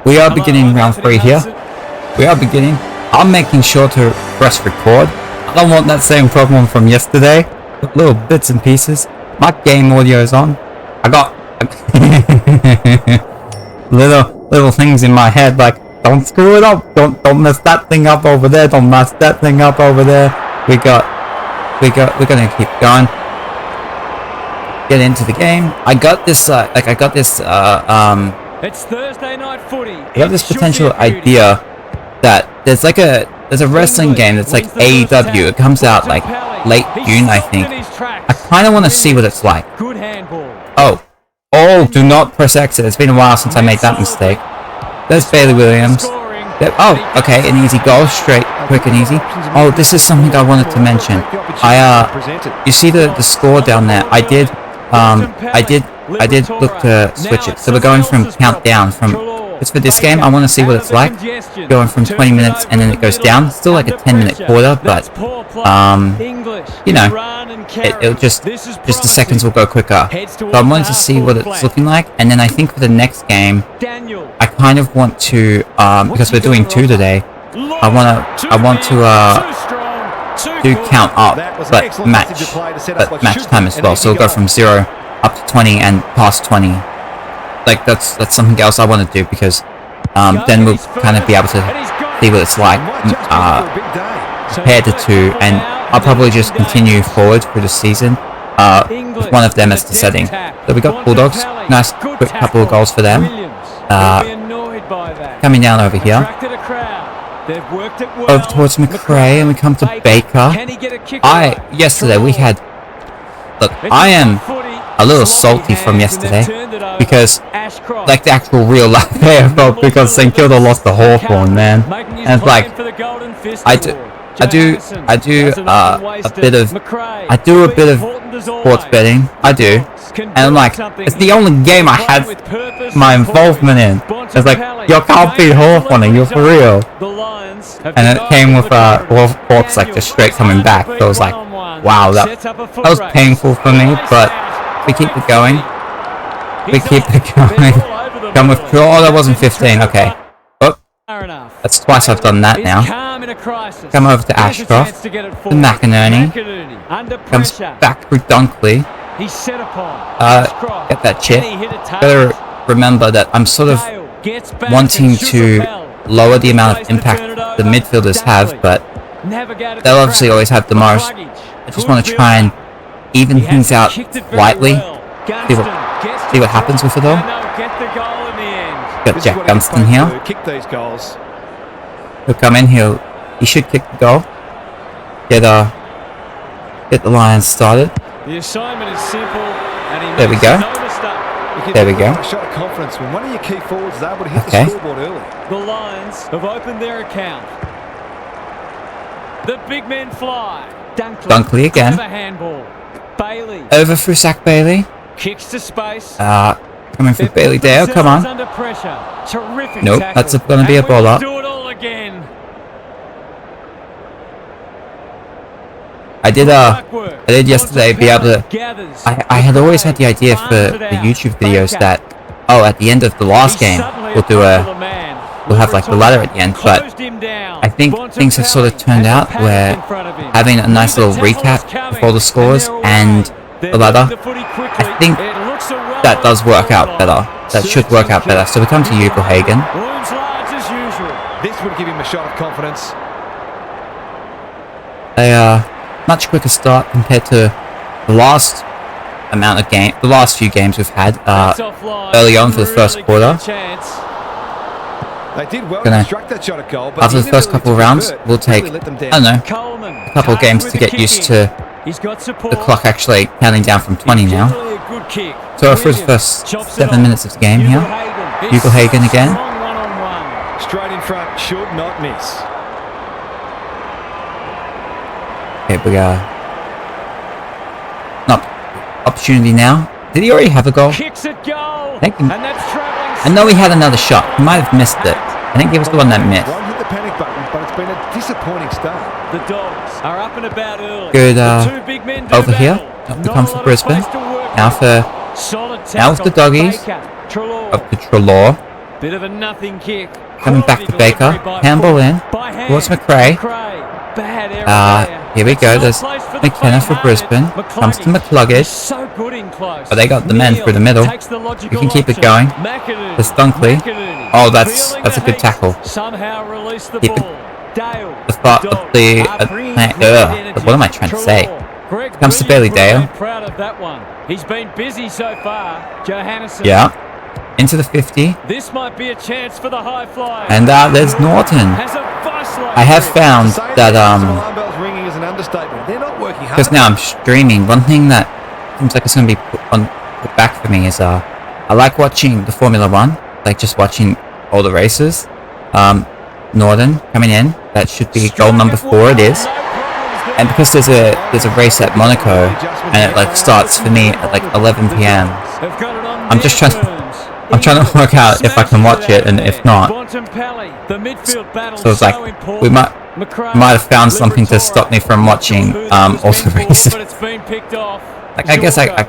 We are beginning round 3 here. We are beginning. I'm making sure to press record. I don't want that same problem from yesterday. Little bits and pieces. My game audio is on. I got little things in my head like, don't screw it up. Don't mess that thing up over there. Don't mess that thing up over there. We're gonna keep going. Get into the game. I got this It's Thursday night footy. I got this potential idea that there's a wrestling game that's like AEW. It comes out like late June, I think. I kind of want to see what it's like. Good handball. Oh, do not press exit. It's been a while since I made that mistake. There's Bailey Williams. Yep. Oh, okay, an easy goal, straight, quick and easy. Oh, this is something I wanted to mention. You see the score down there? I did look to switch it. So we're going from countdown it's for this game. I want to see what it's like. Going from 20 minutes and then it goes down. Still like a 10-minute quarter, but you know, it'll just the seconds will go quicker. So I wanted to see what it's looking like, and then I think for the next game, I kind of want to because we're doing 2 today. I want to do count up, but match time as well. So we'll go from 0 up to 20 and past 20. Like that's something else I want to do because then we'll kind of be able to see what it's like compared to 2, and I'll probably just continue forward through the season with one of them as the setting. So we got Bulldogs, nice quick couple of goals for them. Coming down over here, over towards McRae, and we come to Baker. Yesterday we had. Look, I am a little salty from yesterday because, like, the actual real life AFL, because St Kilda lost to Hawthorn, man. And it's like, I do a bit of sports betting. I do, and I'm like, it's the only game I had my involvement in. It's like, you can't beat Hawthorn, you're for real. And it came with Hawks like just straight coming back. So I was like, wow, that was painful for me, but we keep it going. We keep it going. Come with oh, that wasn't 15. Okay. Oh, that's twice I've done that now. Come over to Ashcroft. To McInerney. Comes back through Dunkley. Get that chip. Better remember that I'm sort of wanting to lower the amount of impact the midfielders have, but they'll obviously always have Damaris. I just want to try and even things out slightly. See what happens with it all. Got Jack Gunston here. He'll come in. He should kick the goal. Get the Lions started. The assignment is simple, and there we go. There we go. Shot of confidence when one of your key forwards is able to hit the scoreboard early. The Lions have opened their account. The big men fly. Dunkley again. Bailey. Over through Zach Bailey. Kicks to space. Coming for Bailey Dale. Come on. Under pressure. Terrific nope, tackle. that's going to be a ball up. Do it all again. I did yesterday be able to. I had always had the idea for the YouTube videos that at the end of the last game we'll have like the ladder at the end, but I think things have sort of turned out where having a nice little recap before the scores and the ladder, I think that does work out better. That should work out better. So we come to Hagen. This would give him a shot of confidence. Much quicker start compared to the last few games we've had early on for the first quarter. They did well to construct that shot at goal, but after the first couple of rounds, we'll take, I don't know, a couple of games to get used to the clock actually counting down from 20 now. So for the first 7 minutes of the game here, Hagen again. Straight in front, should not miss. Okay, we got opportunity now. Did he already have a goal? I know he had another shot. He might have missed it. I think it was the one that missed. Won't hit the panic button, but it's been a disappointing start. The Dogs are up and about early. Good over here. Up to come for Brisbane. Now with the Doggies. Up to Treloar. Bit of a nothing kick. Coming back to Baker. Handball in. Towards McRae. Bad error there. Here we go. There's McKenna for Brisbane. Comes to McCluggage. So good in close. But they got the men through the middle. We can keep it going. There's Dunkley. Oh, that's a good tackle. Somehow release the Keep it. ball. Dale. What am I trying to say? Comes to Bailey Dale. Proud of that one. He's been busy so far. Johannesson. Yeah. Into the 50. This might be a chance for the high flyer. And there's Norton. I have found that because now I'm streaming, one thing that seems like it's going to be put back for me is I like watching the Formula 1, like just watching all the races. Norton coming in, that should be goal number 4. It is. And because there's a race at Monaco and it like starts for me at like 11 p.m. I'm trying to work out if I can watch it, and if not, so it's like we might have found something to stop me from watching all the races. Like I guess I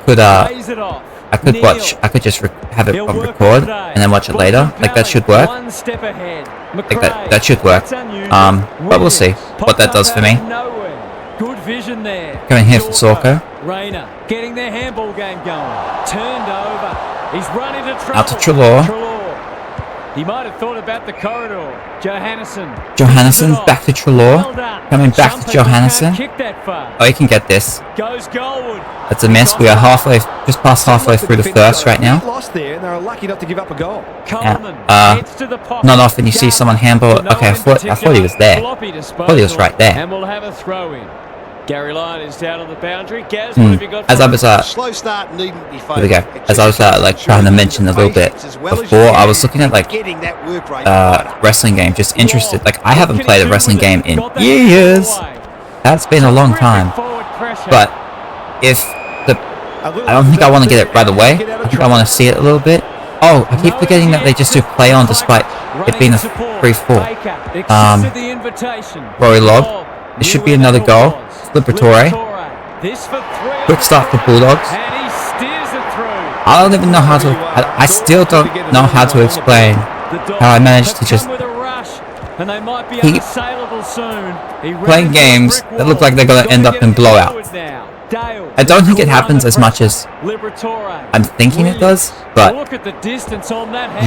could just have it on record and then watch it later. Like that should work. Like that should work. But we'll see what that does for me. Good vision there. Coming here for Sorko. Rayner getting their handball game going. Turned over. He's run into trouble. Out to Treloar. He might have thought about the corridor. Johannesson back to Treloar. Coming back to Johannesson. Oh, he can get this. Goes goalward. That's a miss. We are just past halfway through the first right now. Not often you see someone handball. Okay, I thought he was there. I thought he was right there. And we'll have a throw in. Gary Lyon is down on the boundary. Gaz, as I was slow start needn't be here we go. As I was like trying to mention a little bit before, I was looking at like wrestling game, just interested. Like I haven't played a wrestling game in years. That's been a long time. But I don't think I want to get it right away. I think I want to see it a little bit. Oh, I keep forgetting that they just do play on despite it being a 3-4. Rory Lobb. This should be another goal. Liberatore. Quick start for Bulldogs. I don't even know how to. I still don't know how to explain how I managed to just keep playing games that look like they're going to end up in blowouts. I don't think it happens as much as I'm thinking it does, but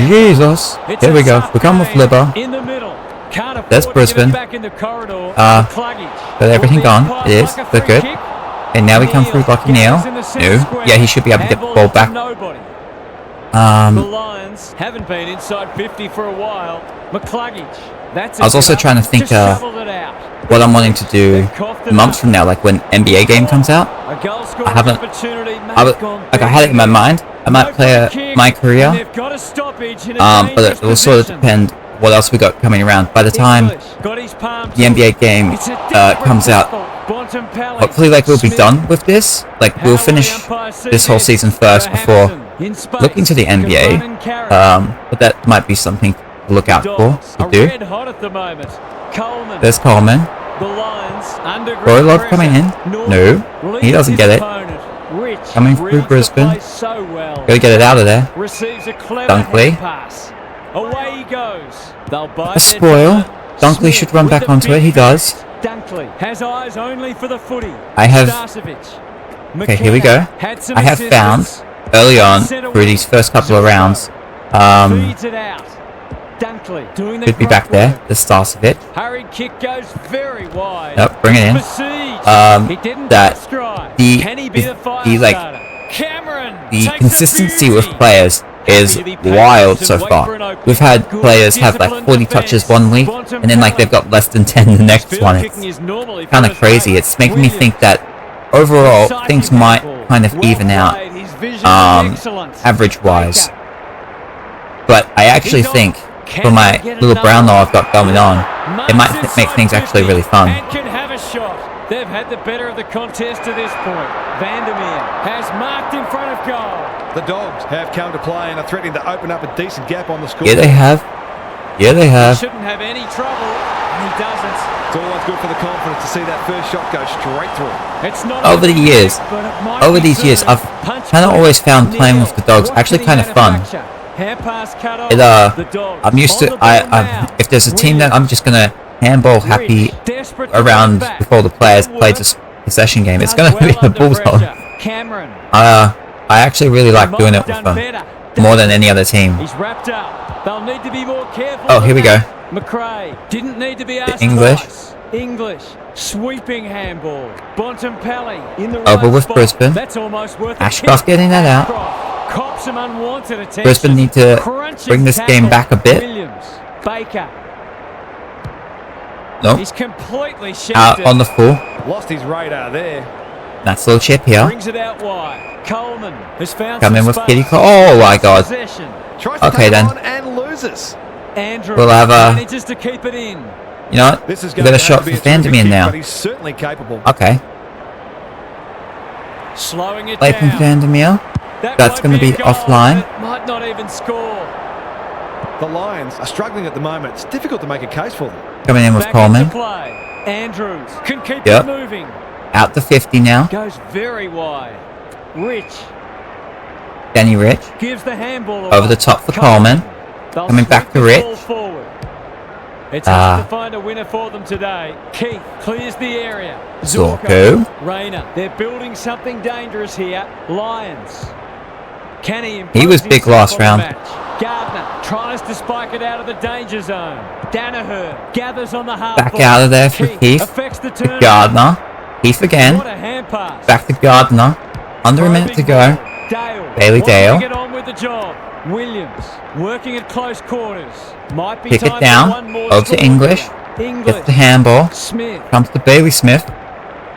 Jesus. Here we go. We come with Libba. There's Brisbane. Got everything gone. It is. They're good. And now we come through Lockie Neal. No. Yeah, he should be able to get the ball back. The Lions haven't been inside 50 for a while. I was also trying to think what I'm wanting to do months from now, like when NBA game comes out. I had it in my mind. I might play my career. But it will sort of depend what else we got coming around. By the time the NBA game comes out, hopefully like we'll be done with this. Like we'll finish this whole season first before looking to the NBA. But that might be something to look out for, to do. There's Coleman. Roy Love coming in. No, he doesn't get it. Coming through Brisbane. Gotta get it out of there. Dunkley. Away he goes. A spoil. Dunkley should run back onto it. He does. Dunkley has eyes only for the footy. I have. Okay, here we go. I have found early on through these first couple of rounds. Could be back there. The Starcevic. Hurried kick goes very wide. Yep, bring it in. That the consistency with players is wild so far. We've had players have like 40 touches one week, and then like they've got less than 10 the next one. It's kind of crazy. It's making me think that overall things might kind of even out, average-wise. But I actually think for my little Brownlow I've got going on, it might make things actually really fun. They've had the better of the contest to this point. Vandermeer has marked in front of goal. The Dogs have come to play and are threatening to open up a decent gap on the score. Yeah, they have. Yeah, they have. He shouldn't have any trouble, and he doesn't. It's always good for the confidence to see that first shot go straight through. It's not over the years, I've kind of always found playing with the Dogs actually kind of fun. Hand pass cut off. The Dogs I'm used to, if there's a team that I'm just going to handball happy around before the players play this possession game, it's going to be the Bulldogs. I actually really like doing it with them more than any other team. He's wrapped up. They'll need to be more careful. Oh, here we go. McRae didn't need to be asked English. twice. English sweeping handball. Bontempelli in the Over right with spot. Brisbane. That's almost worth a Ashcroft kick. getting that out. Ashcroft cops some unwanted attention. Brisbane need to Crunching bring this game tackle. back a bit. Williams. Baker. Nope. He's completely shifted. Out on the full. Lost his radar there. Nice little chip here. Brings it out wide. Coleman has found Come in some with space. Kitty Cole. Oh my god. Possession. Tries to Okay take then. on and loses. Andrew We'll have a... manages to keep it in. You know what? This is We've going got a to shot have to for be a terrific Vandermeer kick, now. but he's certainly capable. Okay. Slowing it Play from down. Vandermeer. That That's won't going to be a goal, offline. but might not even score. The Lions are struggling at the moment. It's difficult to make a case for them. Coming in with Back Coleman. into play. Andrews can keep Yep. it moving. Out to 50 now. Goes very wide. Rich Danny Rich. gives the handball away. Over the top for Coleman. They'll Coming back sweep to the Rich. ball forward. It's hard to find a winner for them today. Keith clears the area. Zorko. Rayner. They're building something dangerous here. Lions. Can he He was impose big himself last on the round. match? Gardner tries to spike it out of the danger zone. Danaher gathers on the half Back ball. out of there for Keith. Affects the To turn. Gardner. Keith again. What a hand pass. Back to Gardner. Under a minute to go. Dale. Bailey wants to Dale. Get on with the job. Williams working at close quarters. Might be Pick time it down. for one more Over to score. English. English. Gets the handball. Smith. Comes to Bailey Smith.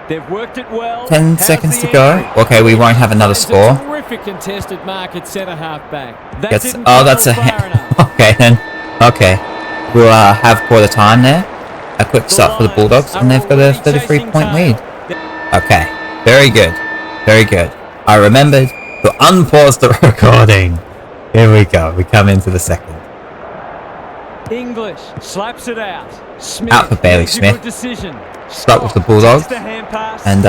They've worked it well. 10 How's seconds the to go. entry? Okay, we won't have another Finds a score. Terrific contested mark at centre half back. That Gets, didn't oh, go that's a far enough. okay then. Okay, we'll have quarter time there. A quick start for the Bulldogs, and they've got a 33-point lead. Okay, very good, very good. I remembered to unpause the recording. Here we go. We come into the second. English slaps it out. Smith Out for Bailey makes a Smith. good decision. Start with the Bulldogs, Takes the hand pass. and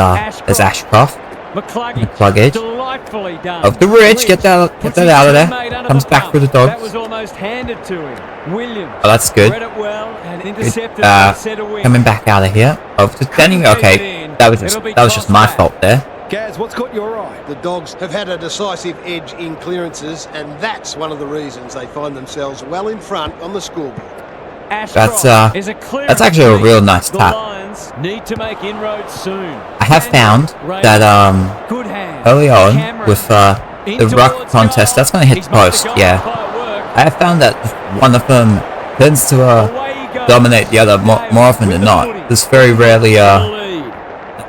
there's Ashcroft. McCluggage. Delightfully done. Of the Rich, get that Puts out of his there. teammate under Comes the back pump. for the That Dogs. was almost handed to him. Williams. Oh, that's good. Read it well and Good. intercepted by the centre wing. Coming back out of here. Over to Danny. Okay, that was just my fault there. Gaz, what's caught your eye? The Dogs have had a decisive edge in clearances, and that's one of the reasons they find themselves well in front on the scoreboard. Ashcroft That's is a clearance that's actually a real nice The tap. Lions need to make inroads soon. I have found that Good hand. early on Cameron. with the ruck contest, that's going to hit the post. Yeah, I have found that one of them tends to dominate the other more often than not. There's very rarely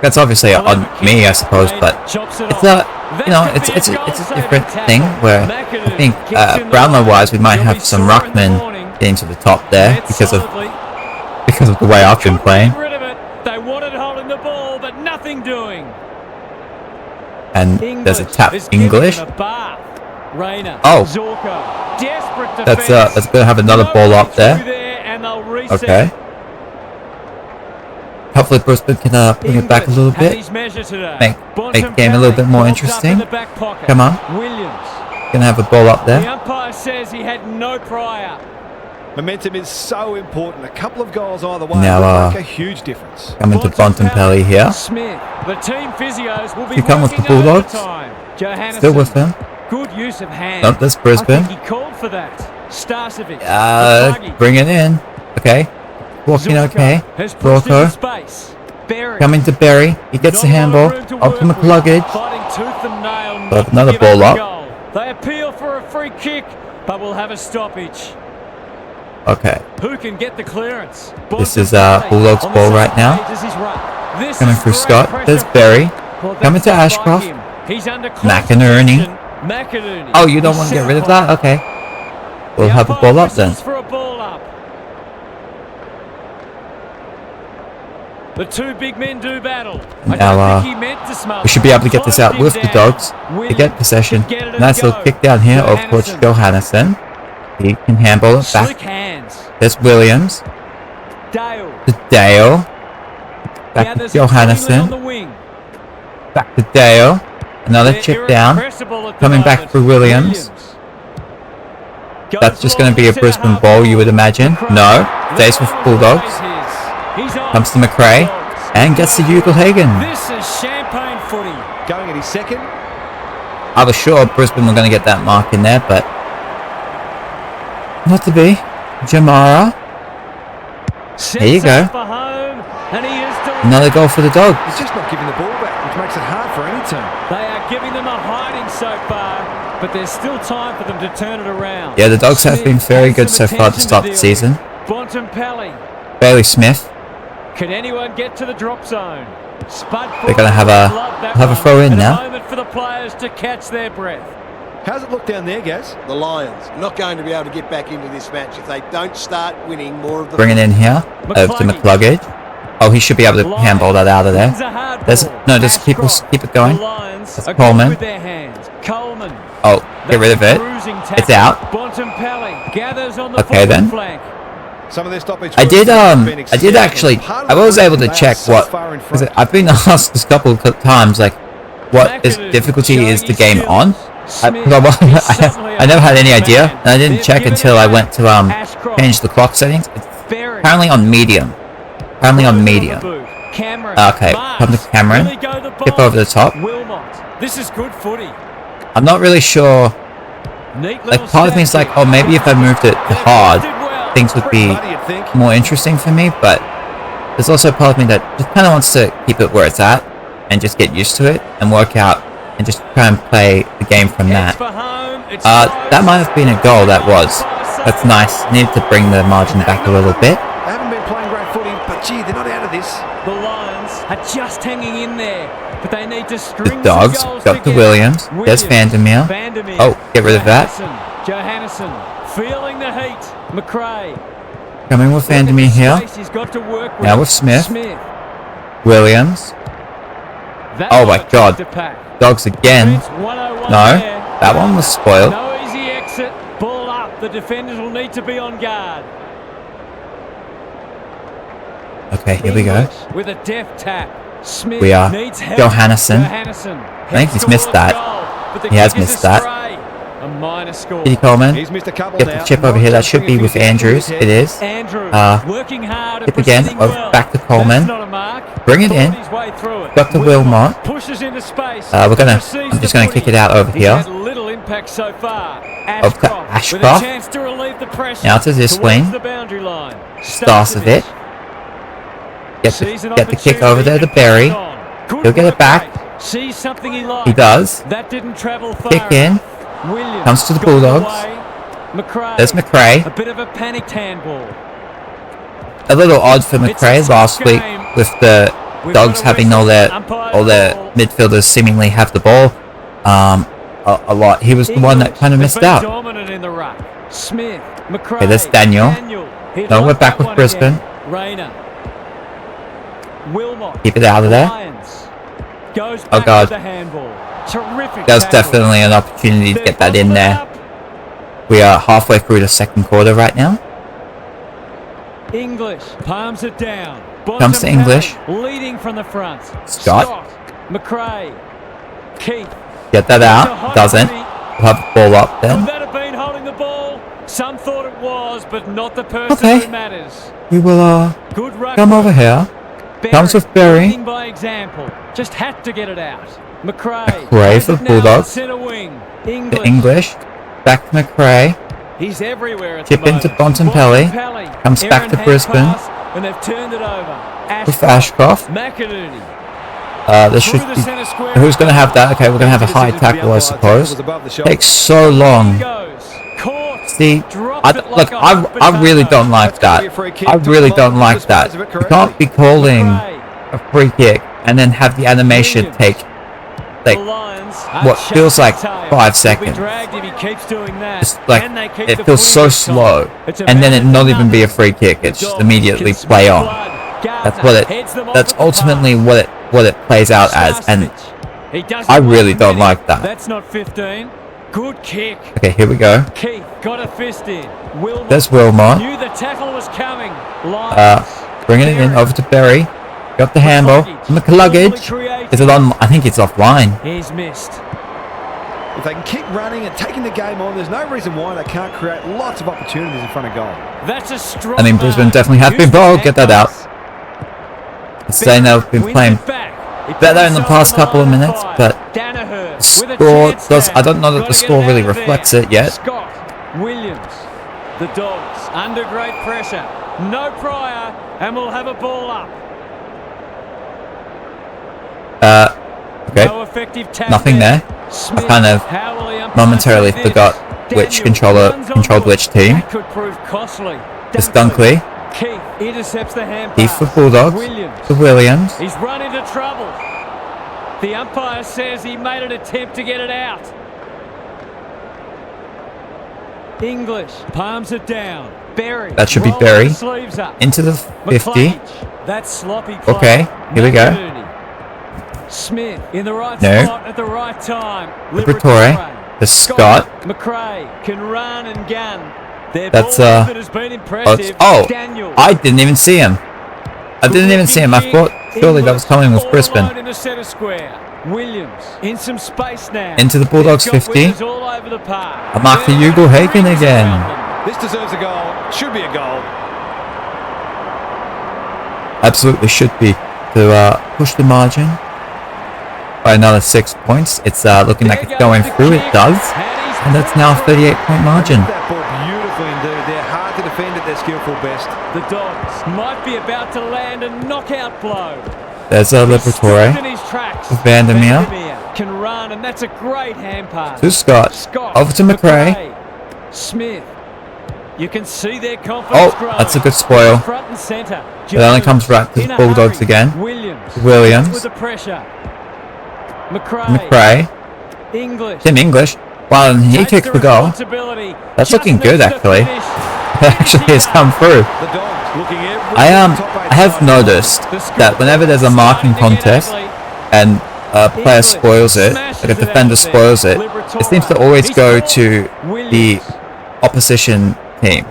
that's obviously on me, I suppose, but it's it's a different thing where I think Brownlow wise we might have some ruckmen getting to the top there because of the way I've been playing. Rid of it. They wanted holding the ball, but nothing doing. And there's a tap English. Rayner. Oh. Zorko. Desperate That's defense. that's gonna have another ball up there. And they'll reset. Okay. Hopefully Brisbane can bring it back a little bit. Make the game a little bit more interesting. Come on. Williams. Gonna have a ball up The there. umpire says he had no prior. Momentum is so important. A couple of goals either way Now, would make a huge difference. Coming to Bontempelli here. Smith. The team physios will be You come with the working Bulldogs. overtime. Johannesson. Still with them. Good use of hand. Nope, that's Brisbane. I think he called for that. Starcevic. Bring it in. Okay. Walking okay. Has pushed into Zorko. space. Berry. Coming to Berry. He gets the handball. Up to McCluggage. Fighting tooth and nail. not But to another give ball a up. goal. They appeal for a free kick, but will have a stoppage. Okay. Who can get the clearance? This is Bontempelli Bulldogs on the ball same right now. page as his run. This Coming is through great Scott. pressure. There's Berry. Well, Coming to that's not like Ashcroft. him. He's under close McInerney. protection. McInerney. Oh, you don't want to He's get rid of set that? Okay. We'll The have a umpire ball up then. whistles for a ball up. The two big men do battle. I Now, don't think he meant to smother. We should be able to get this out Closed with him the down. Dogs to Williams get possession. can get it and Nice little go. kick down here of Coach Johannesson. Johannesson. He can handball it Slick back. hands. There's Williams. Dale. To Dale. Back to Gathers it cleanly on Johannesson. the wing. Back to Dale. Another They're chip down. irrepressible at the Coming back moment. for Williams. That's just going to be a Brisbane ball, you would imagine. No. Stays with Bulldogs. Comes to McRae. And gets to Ugle-Hagan. This is champagne footy. Going at his second. I was sure Brisbane were going to get that mark in there, but not to be. Jamara. There you go. Another goal for the Dogs. He's just not giving the ball back, which makes it hard for any team. They are giving them a hiding so far, but there's still time for them to turn it around. Yeah, the Dogs have been very good so far to start the season. Bailey Smith. Can anyone get to the drop zone? They're going to have a throw in now. A moment for the players to catch their breath. How's it look down there, Gaz? The Lions not going to be able to get back into this match if they don't start winning more of the... Bring it in here. Over to McCluggage. Oh, he should be able to handball that out of there. Just keep it going. That's Coleman. Oh, get rid of it. It's out. Okay then. Some of their stoppage. I did actually. I was able to check what. Because I've been asked this couple of times, like, what difficulty is the game on? I never had any idea, and I didn't check until I went to change the clock settings. It's apparently on medium. Okay, come to Cameron. Skip over the top. This is good footy. I'm not really sure. Like, part of me is like, oh, maybe if I moved it to hard, things would be more interesting for me. But there's also a part of me that just kind of wants to keep it where it's at and just get used to it and work out and just try and play the game from that. That might have been a goal. That was. That's nice. Needed to bring the margin back a little bit. They haven't been playing great footy, but gee, they're not out of this. The Lions are just hanging in there, but they need to string the Dogs got to Williams. There's Vandermeer. Oh, get rid of that. Johannesson feeling the heat. McRae coming with Vandermeer here. Now with Smith. Williams. Oh my God. Dogs again. No, that one was spoiled. No easy exit. Ball up. The defenders will need to be on guard. Okay, here we go. With a deft tap. Smith we are Johannesson. I think he's missed that. He has missed that. A minor score. Kitty Coleman. He's missed a couple Get the chip over here. That should be with Andrews. It is. Working hard. Tip again. Back to Coleman. Bring it in. Got to Wilmot. Pushes into space. I'm just gonna kick it out over here. Little impact so far. Over to Ashcroft. Now to this wing. Starcevic. Get the kick over there to Berry. He'll get it back. He does. Kick in. Comes to the Bulldogs. There's McRae. A bit of a panicked handball. A little odd for McRae last week with the Dogs having all their midfielders seemingly have the ball a lot. He was the one that kind of missed out. Okay, there's Daniel. No, we're back with Brisbane. Keep it out of there. Oh God. There's definitely an opportunity to get that in there. We are halfway through the second quarter right now. English palms it down. Comes to English. Leading from the front. Scott. McRae. Keith. Get that out. Doesn't. We'll have the ball up then. Could that have been holding the ball? Some thought it was, but not the person who matters. We will come over here. Comes with Berry. By example. Just had to get it out. McRae. McRae for Bulldogs. The English. Back to McRae. He's everywhere at Chip into Bontempelli. Comes back to Brisbane. And they've turned it over. With Ashcroft. McInerney. This should be, who's going to have that? Okay, we're going to have a high tackle, I suppose. Takes so long. See, I really don't like that. I really don't like that. You can't be calling a free kick and then have the animation take like what feels like 5 seconds. It's like it feels so slow, and then it not even be a free kick. It's just immediately play on. That's ultimately what it plays out as, and I really don't like that. That's not 15. Good kick. Okay, here we go. Keith got a fist in. There's Wilmot. Knew the tackle was coming. Bringing it in over to Berry. Got the handball. McCluggage. Is it on? I think it's offline. He's missed. If they can keep running and taking the game on, there's no reason why they can't create lots of opportunities in front of goal. That's a strong I mean, Brisbane definitely have been ball. Get that out. Saying they've been playing better in the past couple of minutes, but the score does. I don't know that the score really reflects it yet. Scott, Williams, the Dogs under great pressure. No prior, and we'll have a ball up. Okay. No effective tap Nothing there. I kind of momentarily forgot which controller controlled which team. That could prove costly. It's Dunkley. Keith intercepts the hand Keith pass. for Bulldogs. To Williams. He's run into trouble. The umpire says he made an attempt to get it out. English palms it down. Berry. That should be rolls Berry. the sleeves up. Into the 50. McLeach. That's sloppy play. Okay, here we go. Smith in the right No. spot at the right time. Liberatore. The Scott. McRae can run and gun. Their That's ball movement has been impressive. oh, Daniel. I didn't even see him. I didn't even see him. I thought surely that was coming with Brisbane. In the center square. Williams in some space now. Into the Bulldogs They've got 50. winners all over the park. A mark for Hugo Hagen again. This deserves a goal. Should be a goal. Absolutely should be to push the margin by another 6 points. It's looking like it's going through. It does, and that's now a 38-point margin. That ball beautifully indeed. They're hard to defend at their skillful best. The Dogs might be about to land a knockout blow. There's a Liberatore. Vandermeer. Can run, and that's a great hand pass. To Scott. Over to McRae. Smith. You can see their confidence Oh, growing. that's a good spoil. Front and center. It only comes back to the Bulldogs again. Williams. With the pressure. McRae. English. Tim English. Wow, and he kicked the goal. That's looking good, actually. It actually has come through. The Dogs looking every I top eight have side. noticed that whenever there's a marking contest and a player spoils it, like a defender spoils it, it seems to always go to the opposition team.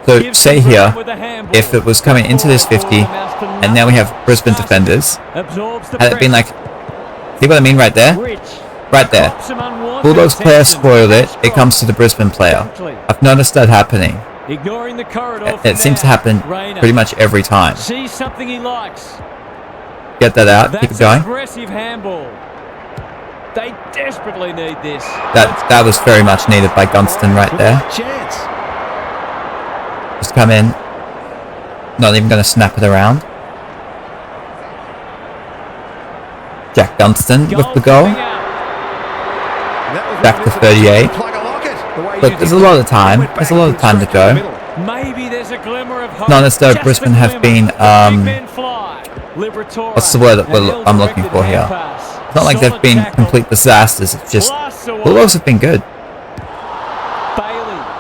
So say here, if it was coming into this 50, and now we have Brisbane defenders, had it been like, see what I mean right there? Right there. Bulldogs player spoiled it, it comes to the Brisbane player. I've noticed that happening. Ignoring the corridor. It seems to happen pretty much every time. See something he likes. Get that out, keep it going. Aggressive handball. They desperately need this. That was very much needed by Gunston right there. Chance. Just come in. Not even going to snap it around. Jack Gunston with the goal. Back to 38. Look, there's a lot of time. There's a lot of time to go. Maybe there's a glimmer of hope. Not as though Brisbane have been, what's the word that I'm looking for here? It's not like they've been complete disasters. It's just Bulldogs have been good.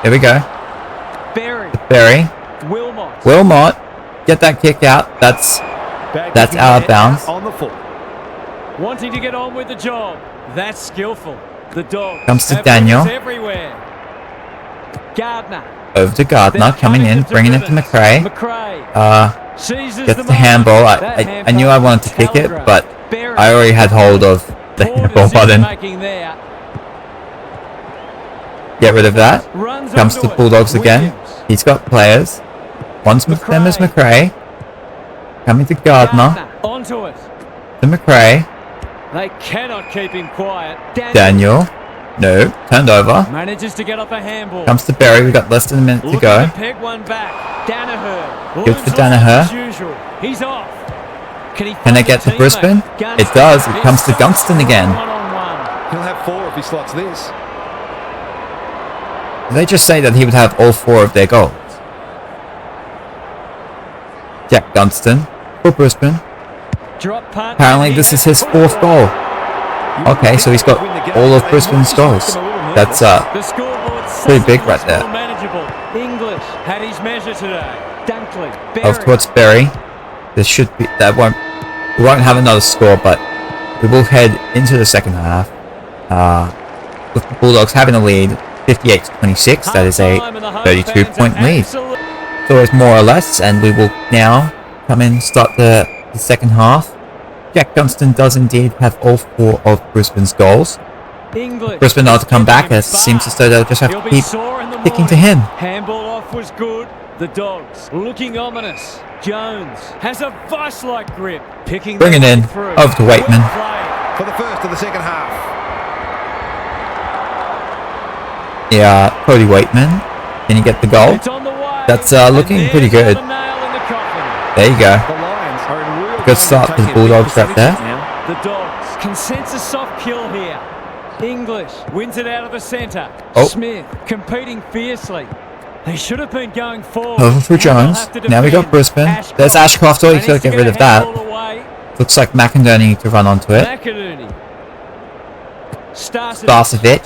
Here we go. Berry. Wilmot. Get that kick out. That's out of bounds. On the foot. Wanting to get on with the job. That's skillful. The Dogs comes to Daniel. Everywhere. Gardner. Over to Gardner, coming in, bringing it to McRae. Gets the handball. I knew I wanted to kick it, but I already had hold of the handball button. Get rid of that. Comes to Bulldogs again. He's got players. One of them is McRae. Coming to Gardner. Onto it. To McRae. They cannot keep him quiet. Daniel. No. Turned over. Manages to get off a handball. Comes to Berry. We've got less than a minute to go. Peg one back. Danaher. Good for Danaher. He's off. Can it get to Brisbane? It does. It comes to Gunston again. He'll have 4 if he slots this. Did they just say that he would have all 4 of their goals? Jack Gunston for Brisbane. Apparently this is his 4th goal. Okay, so he's got all of Brisbane's goals. That's pretty big right there. English had his measure today. Dunkley. Over towards Berry. This should be we won't have another score, but we will head into the second half. With the Bulldogs having a lead 58-26. That is a 32-point lead. So it's more or less, and we will now come in and start the second half. Jack Gunston does indeed have all 4 of Brisbane's goals. English. Brisbane not to come back. It seems as though they'll just have to keep kicking to him. Handball off was good. The Dogs looking ominous. Jones has a vice-like grip. Bring it in. Over to Waitman. For the first of the second half. Yeah, Cody Waitman. Can you get the goal? That's looking pretty good. There you go. Good start for the Bulldogs right there. The Dogs consensus soft kill here. English wins it out of the centre. Oh. Smith competing fiercely. They should have been going forward. Over for Jones. Now we got Brisbane. There's Ashcroft. Oh, you gotta get rid of that. Looks like McInerney need to run onto it. Starcevic.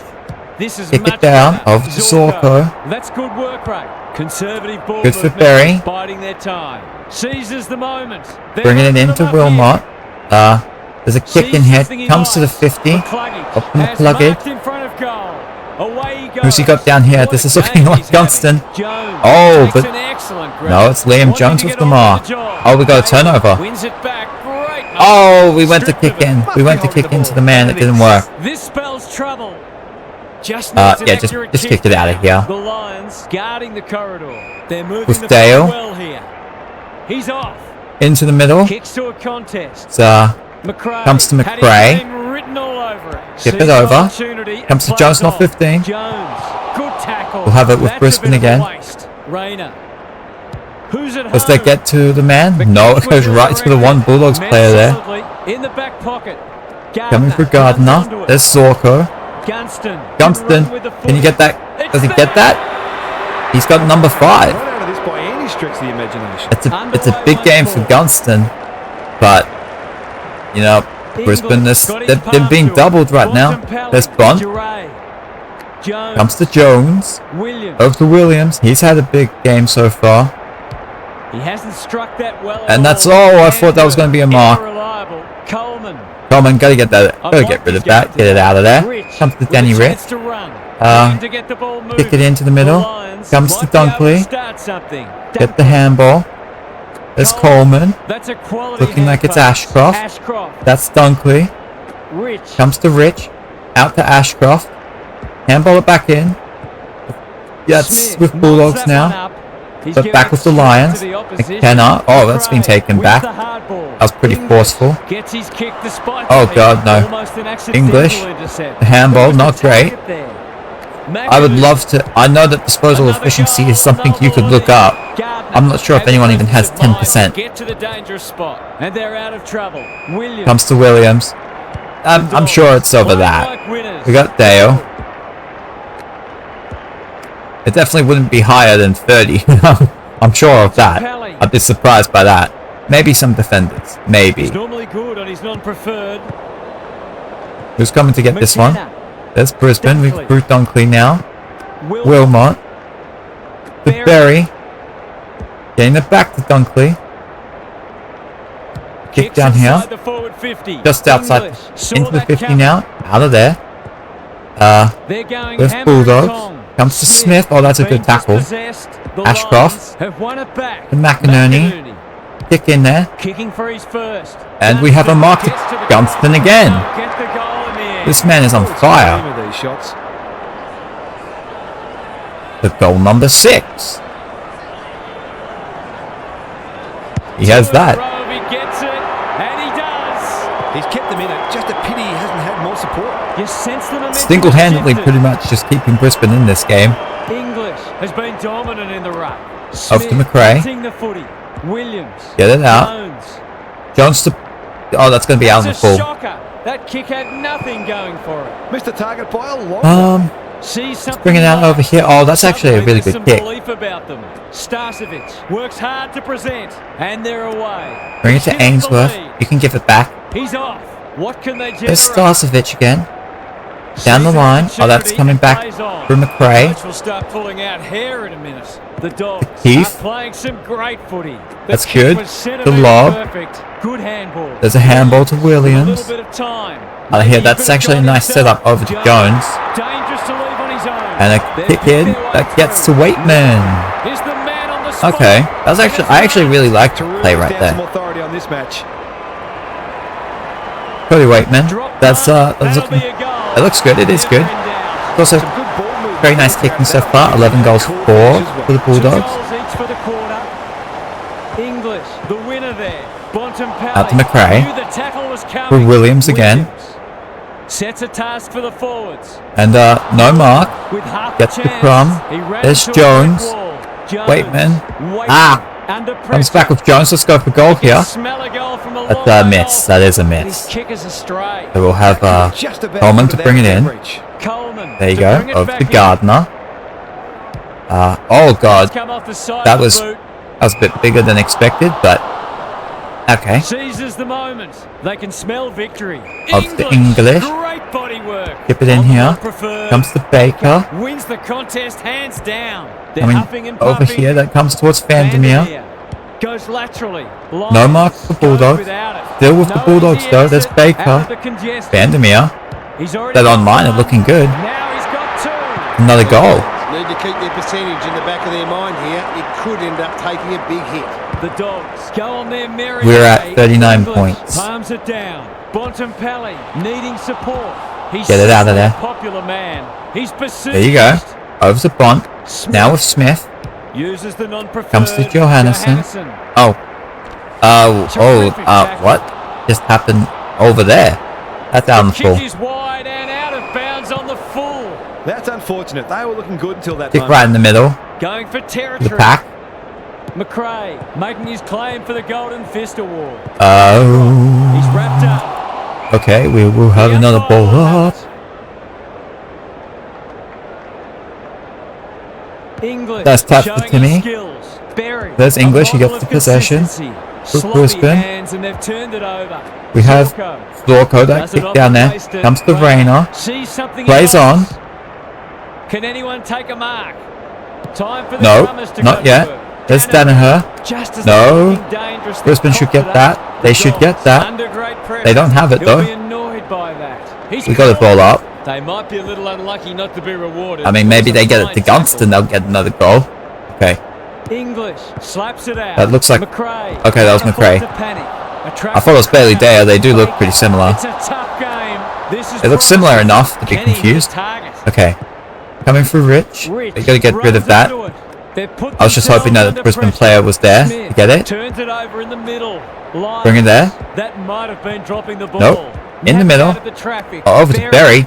Kick it down. Over to Zorko. That's good work rate. Conservative ball. Good for Berry. Biding their time. Seizes the moment. Bringing it into Wilmot. There's a kick in here. Comes to the 50. Up in the pluggage. Who's he got down here? This is looking like Gunston. Oh, but no, it's Liam Jones with the mark. Oh, we got a turnover. Oh, we went to kick in. We went to kick into the man. It didn't work. This spells trouble. Yeah, just kick it out of here. The Lions guarding the corridor. They're moving with Dale. Well here. He's off. Into the middle. Kicks to a contest. Comes to McRae. Skip it over. Comes to Jones, not 15. We'll have it with Brisbane again. Does that get to the man? No, it goes right to the one Bulldogs player there. Coming for Gardner. There's Zorko. Gunston. Can you get that? Does he get that? He's got number 5. It's a big game for Gunston, but you know, Brisbane, they're being doubled right now. There's Bond. Comes to Jones. Over to Williams. He's had a big game so far. He hasn't struck that well. And that's all. I thought that was going to be a mark. Coleman, gotta get that. Gotta get rid of that. Get it out of there. Comes to Danny Rich. Kick it into the middle. Comes to Dunkley. Get the handball. There's Coleman. Looking like it's Ashcroft. That's Dunkley. Comes to Rich. Out to Ashcroft. Handball it back in. That's with Bulldogs now. But back with the Lions. McKenna. Oh, that's been taken back. That was pretty forceful. Oh god, no. English. The handball, not great. I would love to. I know that disposal efficiency is something you could look up. I'm not sure if anyone even has 10%. Comes to Williams. I'm sure it's over that. We got Dale. It definitely wouldn't be higher than 30. I'm sure of that. I'd be surprised by that. Maybe some defenders. Maybe. Who's coming to get this one? There's Brisbane. We've Brute Dunkley now. Wilmot. To Berry. Getting it back to Dunkley. Kick down here. Just outside. Into the 50 now. Out of there. With Bulldogs. Comes to Smith. Oh, that's a good tackle. Ashcroft. To McInerney. Kick in there. And we have a mark to Gunston again. This man is on fire. The goal number 6. He has that. He's kept them in it. Just a pity he hasn't had more support. Single-handedly pretty much just keeping Brisbane in this game. English has been dominant in the ruck. Off to McRae. Get it out. Jones to... Oh, that's going to be out in the full. That kick had nothing going for it. Missed the target by a lot. Let's bring it out over here. Oh, that's actually a really good kick. Starcevic works hard to present, and they're away. Bring it to Ainsworth. You can give it back. He's off. What can they do? There's Starcevic again. Down the line. Oh, that's coming back from McRae. Will start pulling out hair in a minute. The Dogs Keith. are playing some great footy. That's good. The lob. Good handball. There's a handball to Williams. A little bit of time. I hear that's actually a nice setup over to Jones. Dangerous to leave on his own. And a kick in that gets to Waitman. He's the man on the spot. Okay, that's actually I actually really like the play right there. Authority on this match. Cody Waitman. That's looking It looks good. It is good. It's also very nice kicking so far. 11 goals for the Bulldogs. Each for the quarter. English, the winner there. Bontempelli. Out to McRae. Knew the tackle was For coming. Williams again. Sets a task for the forwards. And no mark. With half Gets a the chance, crumb. he ran There's into a brick Jones. wall. Waitman. Under Comes pressure. back with Jones. Let's go for goal here. Smell a goal from a That's long a way miss. off. That is a His miss. kick is astray. So we'll have Just about Coleman put to it bring out it of in. their reach. Coleman. There you to go. bring it Over back to in. Gardner. Oh god. Come off the side That of the was boot. a bit bigger than expected, but okay. Seizes the moment. They can smell victory. Of the English. Great body work. Keep it in On the here. preferred. Comes to Baker. Wins the contest hands down. They're Coming huffing and over puffing. here. That comes towards Vandermeer. Goes laterally. No mark for Bulldogs. Still with the Bulldogs though. There's Baker. Vandermeer. That on line are looking good. Now he's got two. Another goal. Need to keep their percentage in the back of their mind here. It could end up taking a big hit. The Dogs go on their merry We're way. at 39 English points. Palms it down. Bontempelli needing support. He's Get it out of certainly there. a popular man. He's pursued. There you go. Over to Bont. Now with Smith. Uses the non-preferred. Comes to Johannesson. Oh. What just happened over there? That's out in the full. Kick is wide and out of bounds on the full. That's unfortunate. They were looking good until that Stick moment. right in the middle. Going for territory. The pack. McRae making his claim for the Golden Fist Award. Oh. He's wrapped up. Okay, we will have another ball up. English. That's tough for showing his Timmy. skills. Berry, There's a English, he model gets of the possession. consistency. For Sloppy Brisbane. hands and they've turned it over. We have Zorko Zorko, that does it kick off down the there. waist Comes to Rayner. Rayner. Sees something Plays on. else. Can anyone take a mark? Time for the No, Drummers to not go yet. to work. There's Danaher. Just as No. they're looking dangerous, they Brisbane should popped get it that. up. They The should Dogs get that. Under great pressure. They don't have it, He'll though. be annoyed by that. He's We got the caught. ball up. They might be a little unlucky not to be rewarded. I mean, maybe It was they a get it fine to Gunston, they'll get another goal. Okay. tackle. English slaps it out. That looks like- McRae. okay, that was Can't McRae. afford to panic. I thought it was Bailey Dale. They do look pretty similar. It's a tough game. This is They look similar promising. enough to be Can he hit confused. target? Okay. Coming through Rich. Rich They got to get rid of runs that. into it. They've put I was just hoping that themselves the under Brisbane pressure. player was there to Smith get it. turns it over in the middle. Lyons. Bring it there. That might have been dropping the ball. Nope. In the Now middle. out of the traffic. Over to Berry.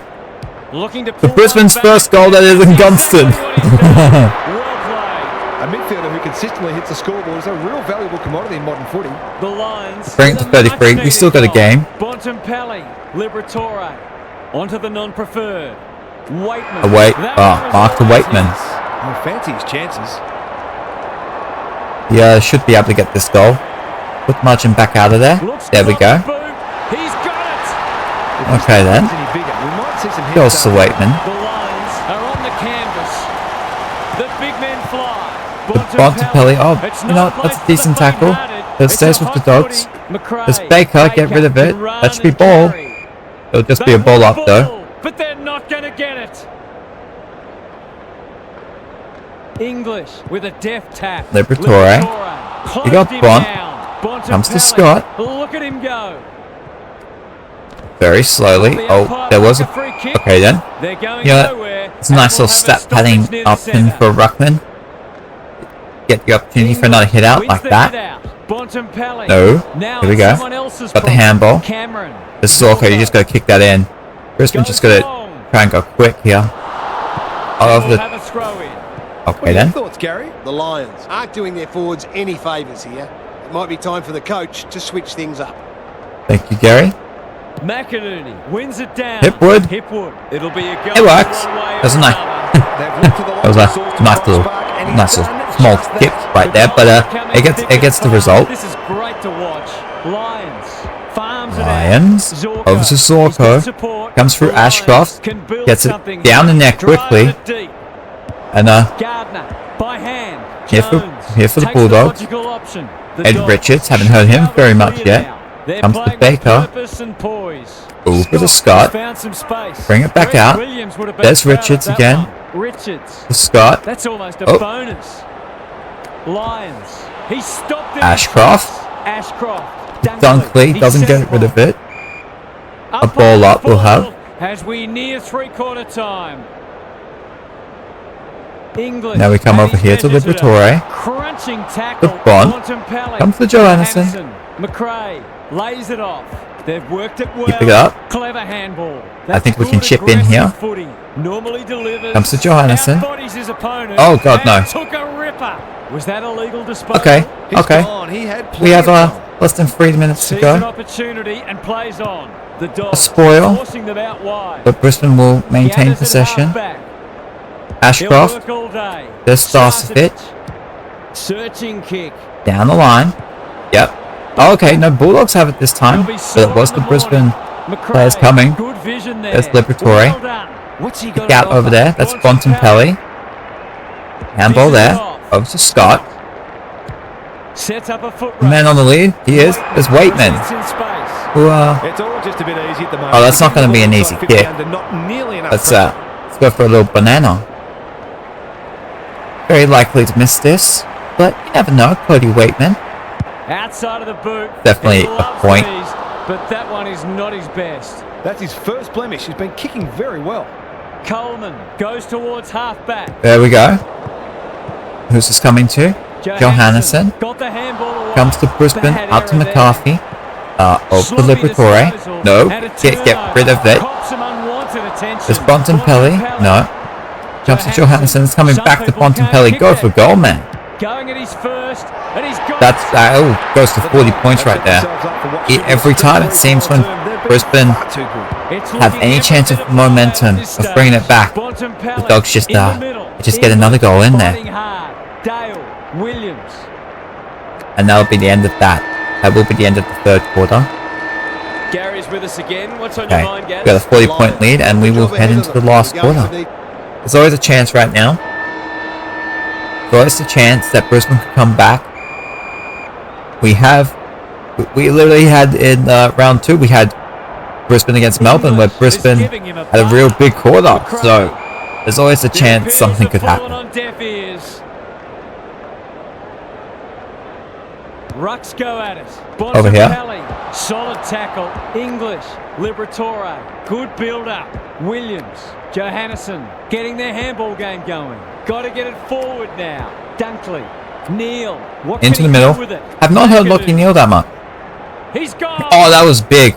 Looking to For pull Brisbane's one back. first goal that isn't Gunston. Well played. A midfielder who consistently hits the scoreboard is a real valuable commodity in modern footy. The Lions. Bring it to 33. We still got a game. Bontempelli, Liberatore, onto the non-preferred. Waitman. Away. That Oh, was Mark to all Waitman. his. I fancy his chances. Yeah, should be able to get this goal. Put the margin back out of there. Looks There we good go. on the boot. He's got it. If this Okay, then. is any bigger, we might see some Goes hits to up. Waitman. The Lions are on the canvas. The big men fly. Bontempelli. Oh, It's you no know, place that's a for decent the tackle. faint-hearted. It It's stays a with the hot Dogs. footy. McRae. There's Baker. Get rid of it. can run That should be and ball. carry. It'll just be They a ball want up, the though. ball, but they're not going to get it. English with a deft tap. Liberatore. Closed You got him Bont. down. Comes to Bontempelli. Scott. Look at him go. Very slowly. The Oh, umpire there was a... like free kick. Okay, then. They're going Yeah, nowhere. it's a nice And little we'll have a stat padding stoppage near the option centre. for Ruckman. Get the opportunity for another hit out Wins like the that. hit out. Bontempelli. No. Now Here we it's go. someone else's Got the problem. handball. Cameron. This is okay. You just got to kick that in. Brisbane just got to try and go quick here. Over We'll the... have a throw in. What Okay, are your then. thoughts, Gary? The Lions aren't doing their forwards any favours here. It might be time for the coach to switch things up. Thank you, Gary. McInerney wins it down. Hipwood. Hipwood. It'll be a goal. It works. one way or That's a nice... another. They've looked to the That was a local source to nice try little, and spark, and he's nice done little small just kick that. right there, but it gets the result. This is great to watch. Lions farms Lions it out. over to He's Zorko. got support. Comes through The Lions Ashcroft. can build Gets it something down the here. neck Drive quickly. it deep. And Gardner by hand. Here for- Jones here for the takes Bulldogs. logical option. The Ed Dogs Richards, haven't heard him shove very it much clear yet. now. They're Comes to playing with Baker. purpose and poise. Over to Scott. Found some space. Bring it back Greg out. Williams would have been There's proud of Richards that again. one. Richards. To Scott. That's almost a Oh. bonus. Lions. He stopped it. Ashcroft. Ashcroft. Dunkley He doesn't set get rid ball. of it. Up ball on the up we'll have. ball, as we near three-quarter time. English. Now we come over here to Liberatore. Crunching tackle. The Bond. Comes to Johannesson. McRae lays it off. They've worked it well. You pick it up. Clever handball. I think we can chip in here. Footy. Normally delivers. Comes to Johannesson. Outbodies his opponent. Oh God, no. Took a ripper. Was that a legal disposal? Okay, okay. He had We have less than 3 minutes to Sees an go. opportunity and plays on. The A Dogs spoil, forcing them out wide. but Brisbane will maintain Gathers it possession. half-back. He'll Ashcroft, work all day. there's Starcevic, Searching kick. down the line. Yep. Oh, okay, no, Bulldogs have it this time, He'll be but it was the Brisbane McRae, players coming. Good vision there. There's Liberatore. Well done. What's he got Kick out to over offer? there, that's Bontempelli. Handball there, over to Scott. Sets up a foot Man on the lead, he is. There's Waitman, It's in space. It's who, all just a bit easy at the moment. oh, that's not going to be an easy kick. Let's go for a little banana. Very likely to miss this, but you never know, Cody Waitman. Outside of the boot. Definitely He a loves point. these, but that one is not his best. That's his first blemish. He's been kicking very well. Coleman goes towards half-back. There we go. Who's this coming to? Johannesson. Got the handball away. Comes to Brisbane, Bad out to error there. McCarthy. Over to Sloppy Liberatore. disposal No, and a get turnover. rid of it. Cops some unwanted attention. There's Bontempelli. No. Comes to Johannesson. It's coming back to Bontempelli. Go for goal, man. Going at his first, and he's got That's goes to 40 points right there. Every time it seems when Brisbane have any chance of momentum of bringing it back, the Dogs just get another goal in there, Dale Williams. and that'll be the end of that. That will be the end of the third quarter. Gary's with us again. What's on Okay, your mind, Gary? we got a 40-point lead, and we will head into the last quarter. There's always a chance right now. There's always a chance that Brisbane could come back. We literally had in round 2, we had Brisbane against Melbourne, where Brisbane had a real big quarter. So there's always a chance something could happen. On deaf ears. Rucks go at it. Over here. Bontempelli, solid tackle. English. Liberatore. Good build-up. Williams. Johannesson getting their handball game going. Got to get it forward now. Dunkley. Neil. What Into can the he do middle. with it? I've not heard Lockie Neal that much. He's gone. Oh, that was big.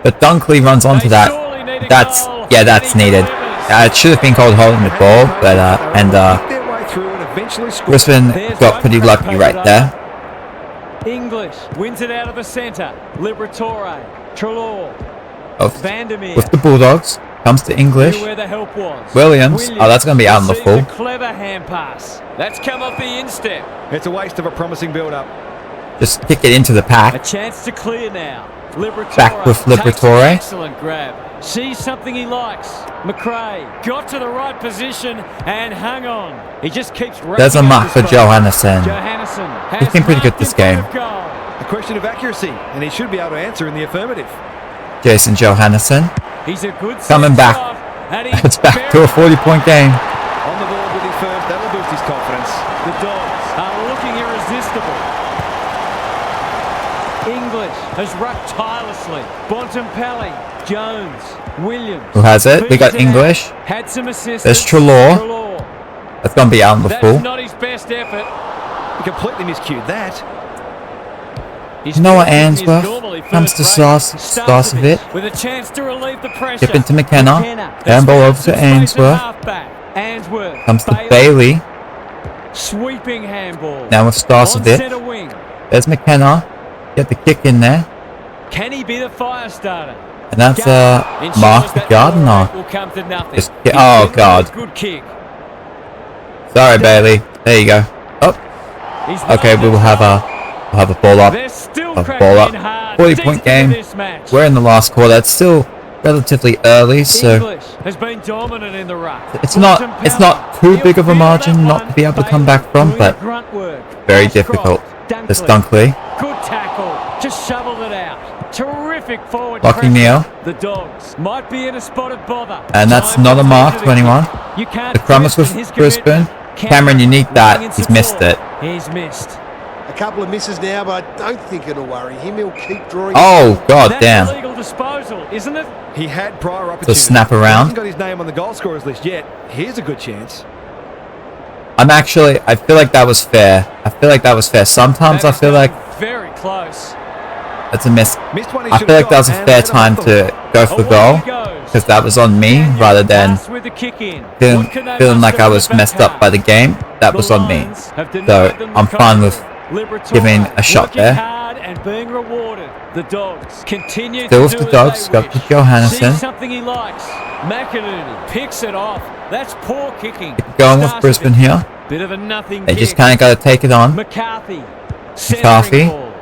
But Dunkley runs onto that. That's needed. It should have been called holding the ball, but Brisbane got pretty lucky right there. English wins it out of the centre. Liberatore. Trelaw. Vandermeer. With the Bulldogs. Comes to English. Where the help was. Williams. Oh, that's going to be out in the full. Clever hand pass. That's come off the instep. It's a waste of a promising build-up. Just kick it into the A pack. chance to clear now. Liberatore. Back with takes an Liberatore. Excellent grab. Sees something he likes. McRae got to the right position and hung on. He just keeps. There's a mark for Johannesson. Johannesson. Johannesson. He's been pretty good this game. A question of accuracy, and he should be able to answer in the affirmative. Jason Johannesson. He's a good Coming back. shot, and he's It's back to a 40-point game. On the board with his first, that'll boost his confidence. The Dogs are looking irresistible. English has rucked tirelessly. Bontempelli, Jones, Williams. Who has it? We got Feeds it out. English. Had some assistance. There's Trelaw. Trelaw. That's going to be out in the That's full. not his best effort. He completely miscued that. His Noah first is Ainsworth normally comes to first rate. Starcevic. With a chance to relieve the pressure. Tip into McKenna. Handball over to Ainsworth. Ainsworth. Comes to Bailey. Sweeping handball. Now with On centre Starcevic. wing. There's McKenna. Get the kick in there. Can he be the fire starter? And that's Ensures Mark that Gardner. will come to nothing. Just He's oh, given God. a Good kick. Sorry, Bailey. There you go. Oh, He's okay. We will have a ball up. They're still A cracking ball in up. hard. 40-point Deep into game. this match. We're in the last quarter. It's still relatively early, so English has been dominant in the ruck. it's not too big of a margin not to be able to come back from, but very difficult. There's Dunkley. Good tackle. Just shoveled it out. Terrific forward. Lockie pressure. Neal. The Dogs might be in a spot of bother. And that's Time not a to mark finish to anyone. You can't The Crummers question with his Brisbane. commitment. Cameron, you need Running in that. He's missed support. it. He's missed. A couple of misses now, but I don't think it'll worry him. He'll keep drawing. Oh, god That's damn. illegal disposal, isn't it? He had prior The opportunity. snap He around. hasn't got his name on the goal scorers list yet. Here's a good chance. I feel like that was fair. Sometimes I feel like Very close. that's a miss. Missed one he I should feel have like that was a got, fair and time to go for goal. Because that was on me rather than With the kick in. feeling like I was messed up by the game. That was on me. So I'm fine with giving a shot there. And being rewarded. The Dogs continue Still to with do the what Dogs, they got wish. the Johannesson. Sees something he likes. McInerney picks it off. That's poor kicking. Going with Starts Brisbane it. here. Bit of a nothing They kick. just kind of got to take it on. McCarthy. McCarthy. Centering ball.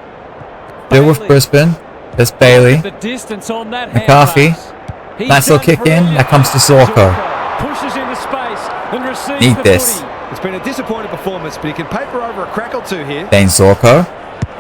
Still with Bailey. Brisbane. There's Bailey. The distance on that McCarthy. hand pass. He's Nice little done kick in. brilliant. That comes to Zorko. Pushes into space and receives Need the this. footy. It's been a disappointing performance, but he can paper over a crack or two here. Dane Zorko.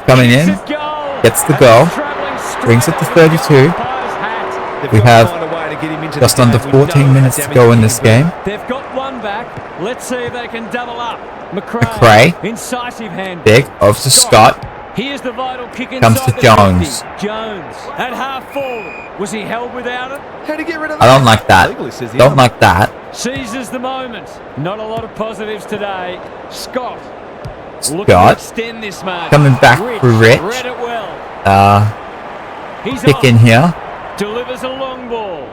Coming in. It's a goal. Gets the And goal. he's travelling straight Brings it to over the 32. umpire's hat. They've We got to have find a way to get him into just the under game. We 14 know minutes how to go in this damaging game. They've got one back. Let's see if they can double up. McRae. McRae. Incisive hand. Big. Over to Scott. Here's the vital kick Comes inside to the Jones. 50. Jones at half forward. Was he held without it? How'd he get rid of I that? don't like that. Legally, says the Don't other. like that. Seizes the moment. Not a lot of positives today. Scott. Looking to Scott. extend this margin. Coming back for Rich. Read it well. He's Kick off. in here. Delivers a long ball.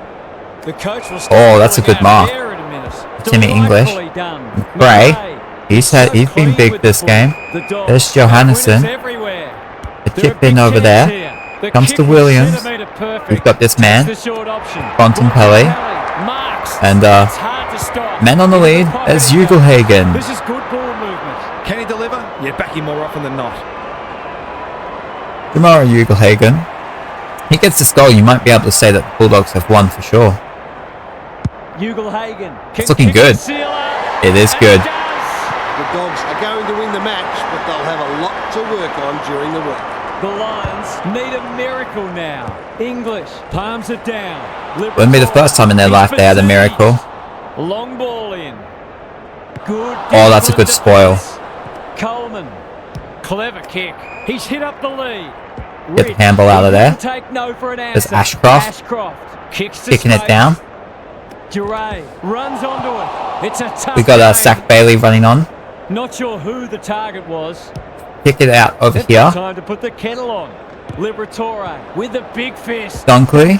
The coach will Oh, that's a good mark. There in a minute. Timmy English. Delightfully done. McRae. McRae. He's been big this game. The Dogs There's have Johannesson. winners everywhere. The There are chip in big over chance there. here. The Comes kick to was Williams. centimetre perfect. We've got this man. Takes the short option. Bontempelli. Marks. And, It's hard to stop. Men on the lead as Ugelhagen. This is good ball movement. Can he deliver? Yeah, back him more often than not. Tomorrow Ugelhagen. He gets this goal, you might be able to say that the Bulldogs have won for sure. Ugelhagen. It's looking good. It is good. The Dogs are going to win the match, but they'll have a lot to work on during the week. The Lions need a miracle now. English palms it down. Wouldn't be the first time in their life they had a miracle. Long ball in. Good. Oh, that's a good spoil. Coleman. Clever kick. He's hit up the lead. Get the handball out of there. Take no for an There's answer. Ashcroft. Kicks to Kicking it space. down. Duray runs onto it. It's a tough We got game. Zach Bailey running on. Not sure who the target was. Kick it out over It's here. time to put the kettle on. Liberatore with a big fist. Dunkley.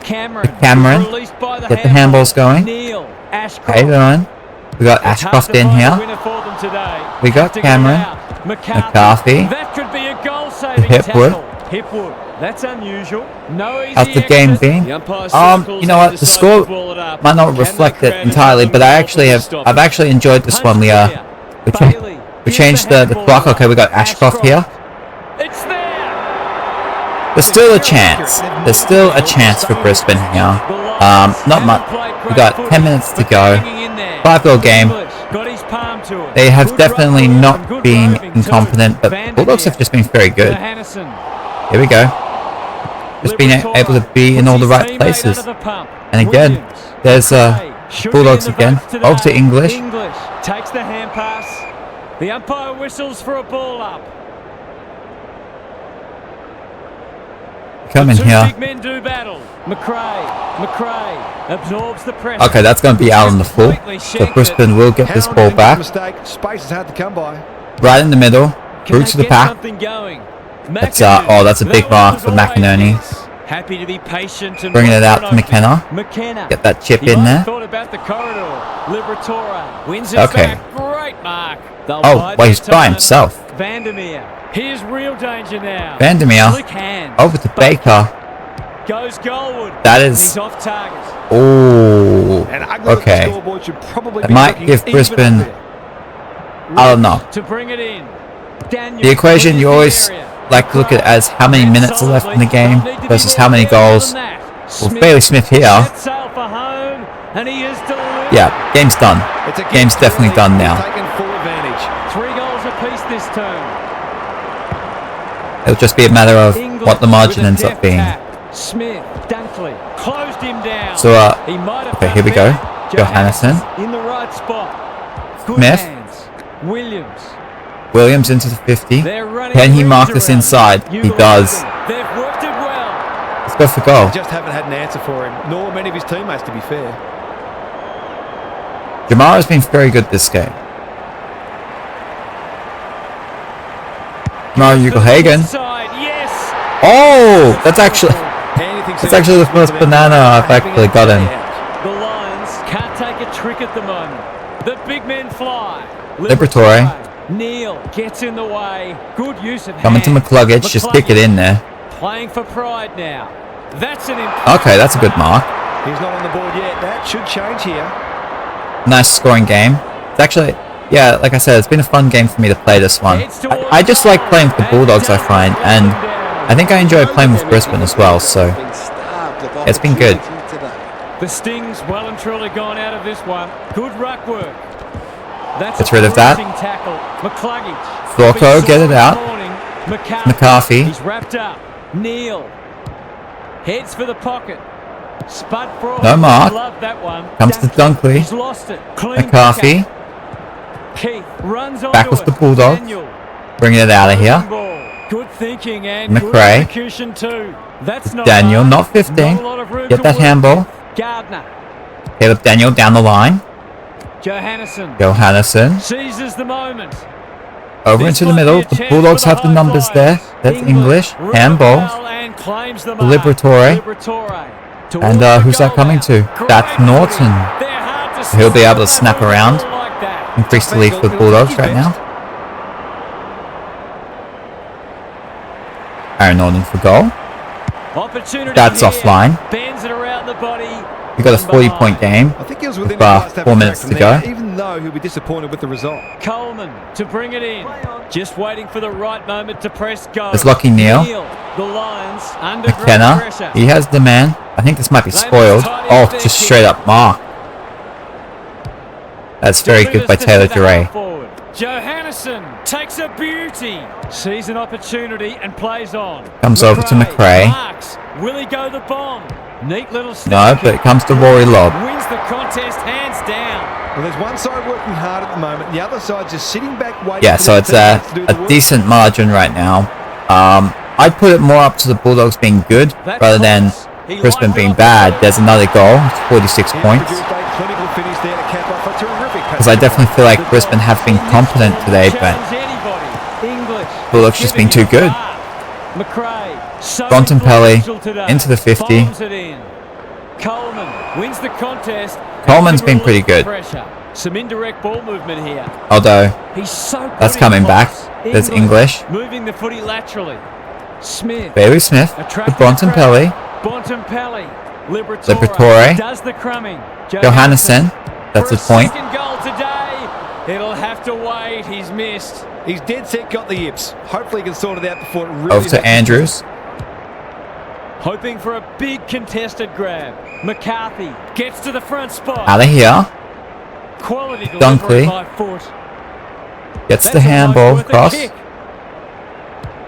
Cameron. Released by the Get the handballs going. Neil. Ashcroft. Okay, on. We got It's hard Ashcroft to in find a here. winner for them today. We got Have to get it Cameron. out. McCarthy. That could be a goal-saving Hipwood. tackle. Hipwood. That's unusual. No easy How's the game exit. been? The umpire You circles know what? and The decides score to ball it up. might not Can reflect they it create entirely, enough but I've stop actually enjoyed this one. We Punch clear. Bailey. we Here's changed the handball. clock. Okay, we got Ashcroft here. It's there. There's still a chance. There's still a chance for Brisbane here. Not much. We got 10 minutes to go. 5-goal game. Got his palm to it. They have Good definitely run not and good been roving too. incompetent, but Van der Bulldogs have Meer. just been very good. Johannesson. Here we go. Just being able to be in all the right places. And again, there's Bulldogs again. Over to English. English takes the hand pass. The umpire whistles for a ball up. Come in Two here. big men do battle. McRae absorbs the pressure. Okay, that's going to be out on the full. Completely So shanked it. Brisbane will get this Hammer ball made a back. Mistake. Space is hard to come by. Right in the middle. Can Through they to the get pack. something going? That's, McInerney. that's a big That mark one for was always McInerney. his. Happy to be patient and Bringing wait it for out an to opening. McKenna. Get that chip He in might there. have thought about the corridor. Liberatore wins it Okay. back. Great mark. They'll Oh, bide well, their he's by time. himself. Van der Meer. Here's real danger now. Van der Meer. Slick hands. Over to Baker. Goes goalward. That is- He's off target. Oh. And ugly Okay. scoreboard should probably That be might looking give even Brisbane- uglier. I don't know. To bring it in. Daniel The equation wins you the always area. like to look at as how many minutes are left in the game versus how many goals. Well, Bailey Smith here. Set sail for home, and he is delivered. Yeah, game's done. It's a good Game's definitely penalty. done now. Taken full advantage. 3 goals apiece this term. It'll just be a matter of English what the margin with a ends up deft being. tap. Smith, Dunkley, closed him down. So, He might have okay, done here we go. better. Johannesson. In the right spot. Good Smith. hands. Williams. Williams into the 50. They're running Can he rings mark this around inside? him. He does. They've worked it well. Let's go for goal. Just haven't had an answer for him, nor many of his teammates, to be fair. Jamara's been very good this game. Jamara Ugle-Hagen. Side, yes. Oh, that's actually the first banana I've actually gotten. The Lions can't take a trick at the moment. The big men fly. Liberatore. Neil gets in the way. Good use of Coming to hands. McCluggage, just kick it in there. Playing for pride now. That's an Okay, that's a good mark. He's not on the board yet. That should change here. Nice scoring game. It's actually, yeah, like I said, it's been a fun game for me to play this one. I just like playing with the Bulldogs, I find, and I think I enjoy playing with Brisbane as well, so it's been good. The Sting's well and truly gone out of this one. Good ruck work. That's Gets rid of that. Tackle. McCluggage. Florco, get it out. McCarthy. He's wrapped up. Neil. Heads for the pocket. Spud for No mark. Love that one. Comes to Dunkley. He's lost it. Clean McCarthy. Keith runs on Back with the Bulldogs. Bringing it out of here. Good thinking and McRae. good execution too. That's not Daniel, hard. not 15. Not a lot of room Get to that work handball. with. Gardner. Caleb Daniel down the line. Johannesson Johannesson. seizes the moment. Over into the middle. The Bulldogs have the numbers there. That's English. Handball. Liberatore. And who's that coming to? That's Norton. He'll be able to snap around. Increase the lead for the Bulldogs right now. Aaron Norton for goal. That's offline. Bends it around the body. We got a 40-point game. I think he was within With, his last 4 minutes from to there, go. even though he'll be disappointed with the result. Coleman to bring it in. Just waiting for the right moment to press go. There's Lockie Neal. The Lions under great McKenna. pressure. He has the man. I think this might be spoiled. Oh, just straight up mark. That's very good by Taylor Duray. Johannesson takes a beauty. Sees an opportunity and plays on. Comes over to McRae. Marks. Will he go the bomb? Neat little step No, but it comes to Rory Lobb. Wins the contest hands down. Well, there's one side working hard at the moment, the other side just sitting back waiting. Yeah, for so their it's teammates to do the a work. decent margin right now. I'd put it more up to the Bulldogs being good rather than Brisbane being bad. There's another goal. It's 46 points. Because I definitely feel like Brisbane have been competent today, but Bulldogs just been too good. Bontempelli into the 50. Coleman wins the contest. Coleman's been pretty good. Some indirect ball movement here. Although, He's so good that's in coming box. back. There's English. Moving the footy laterally. Smith. Bailey Smith. To Bontempelli. Bontempelli. Liberatore. Does the crumbing. Johannesson. That's the point. Second goal today. It'll have to wait. He's missed. He's dead set, got the yips. Hopefully he can sort it out before it really Over to Andrews. Hoping for a big contested grab. McCarthy gets to the front spot. Out of here. Quality Dunkley. delivery by foot. Gets the That's handball almost worth a across. kick.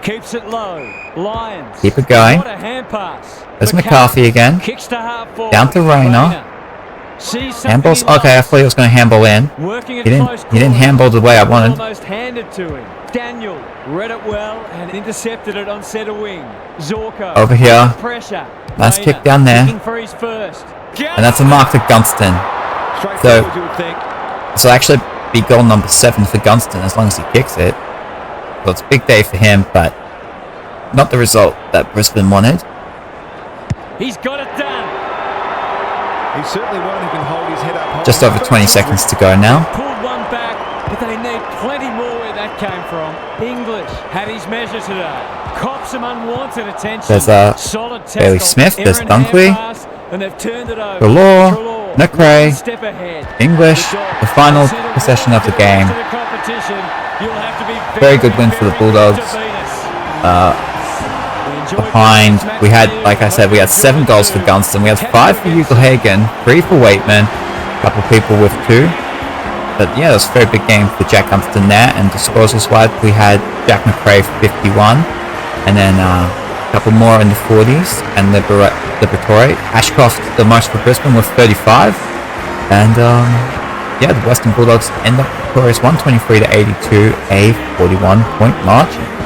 Keeps it low. Lions. Keep it going. What a hand pass. There's McCarthy again. Kicks to half forward. Down to Rayner. Handballs. Okay, I thought he was going to handball in. Working it He close didn't handball the way I wanted. Almost handed to him. Daniel read it well and intercepted it on centre wing. Zorko. Over here. Pressure. Nice Rayner kick down there. kicking for his first. And that's a mark to Gunston. straightforward, you would think. So actually be goal number 7 for Gunston as long as he kicks it. So it's a big day for him, but not the result that Brisbane wanted. He's got it done. He certainly won't even hold his head up high. Just over 20 seconds to go now. Pulled one back, but they need plenty more where that came from. English had his measure today. Cops some unwanted attention. There's solid Bailey tackle. Smith, there's Errant Dunkley. hand pass, and they've turned it over. Galore, McRae, step ahead. English, the final possession of the game. Very good win for the Bulldogs. Behind, we had, like I said, we had 7 goals for Gunston. We had 5 for Ugle-Hagen, 3 for Waitman, a couple people with 2. But yeah, it was a very big game for Jack Gunston there. And disposals-wise, we had Jack McRae for 51, and then a couple more in the 40s, and Liberatore. Ashcroft, the most for Brisbane, with 35. And yeah, the Western Bulldogs end up victorious 123 to 82, a 41-point margin.